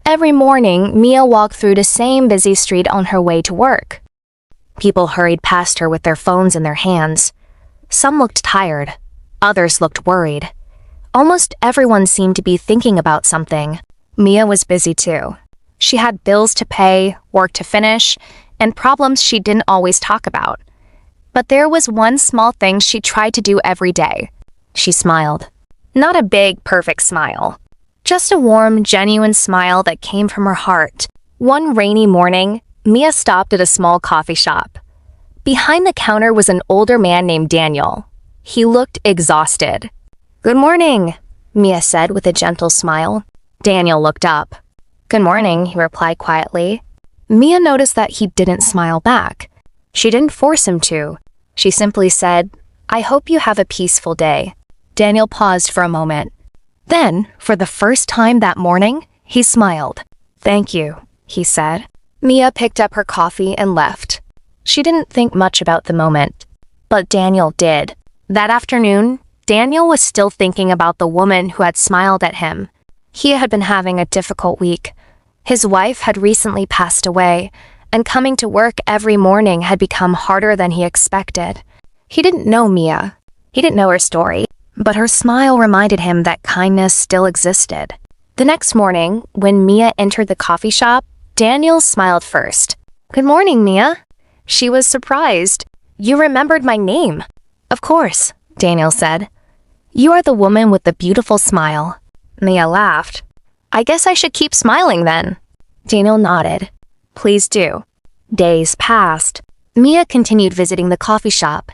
Every morning, Mia walked through the same busy street on her way to work. People hurried past her with their phones in their hands. Some looked tired. Others looked worried. Almost everyone seemed to be thinking about something. Mia was busy too. She had bills to pay, work to finish, and problems she didn't always talk about. But there was one small thing she tried to do every day. She smiled. Not a big, perfect smile. Just a warm, genuine smile that came from her heart. One rainy morning, Mia stopped at a small coffee shop. Behind the counter was an older man named Daniel. He looked exhausted. "Good morning," Mia said with a gentle smile. Daniel looked up. "Good morning," he replied quietly. Mia noticed that he didn't smile back. She didn't force him to. She simply said, "I hope you have a peaceful day." Daniel paused for a moment. Then, for the first time that morning, he smiled. "Thank you," he said. Mia picked up her coffee and left. She didn't think much about the moment, but Daniel did. That afternoon, Daniel was still thinking about the woman who had smiled at him. He had been having a difficult week. His wife had recently passed away, and coming to work every morning had become harder than he expected. He didn't know Mia. He didn't know her story, but her smile reminded him that kindness still existed. The next morning, when Mia entered the coffee shop, Daniel smiled first. "Good morning, Mia." She was surprised. "You remembered my name." "Of course," Daniel said. "You are the woman with the beautiful smile." Mia laughed. "I guess I should keep smiling then." Daniel nodded. "Please do." Days passed. Mia continued visiting the coffee shop.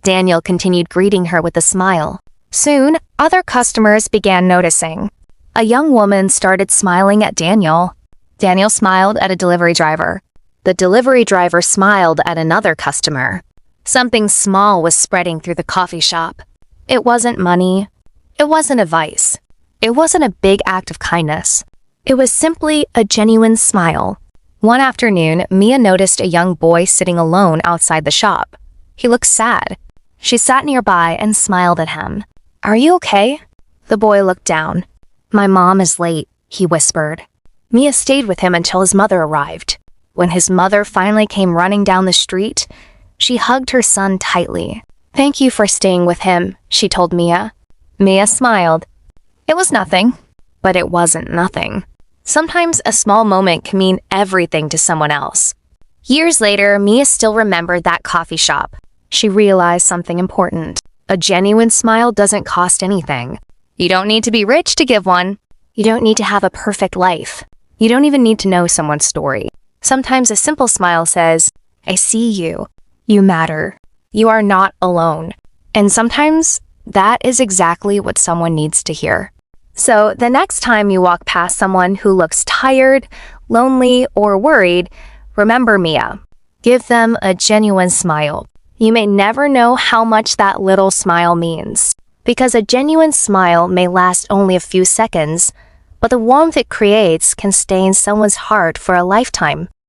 Daniel continued greeting her with a smile. Soon, other customers began noticing. A young woman started smiling at Daniel. Daniel smiled at a delivery driver. The delivery driver smiled at another customer. Something small was spreading through the coffee shop. It wasn't money. It wasn't advice. It wasn't a big act of kindness. It was simply a genuine smile. One afternoon, Mia noticed a young boy sitting alone outside the shop. He looked sad. She sat nearby and smiled at him. "Are you okay?" The boy looked down. "My mom is late," he whispered. Mia stayed with him until his mother arrived. When his mother finally came running down the street, she hugged her son tightly. "Thank you for staying with him," she told Mia. Mia smiled. It was nothing, but it wasn't nothing. Sometimes a small moment can mean everything to someone else. Years later, Mia still remembered that coffee shop. She realized something important. A genuine smile doesn't cost anything. You don't need to be rich to give one. You don't need to have a perfect life. You don't even need to know someone's story. Sometimes a simple smile says, "I see you. You matter. You are not alone." And sometimes that is exactly what someone needs to hear. So the next time you walk past someone who looks tired, lonely, or worried, remember Mia. Give them a genuine smile. You may never know how much that little smile means, because a genuine smile may last only a few seconds, but the warmth it creates can stay in someone's heart for a lifetime.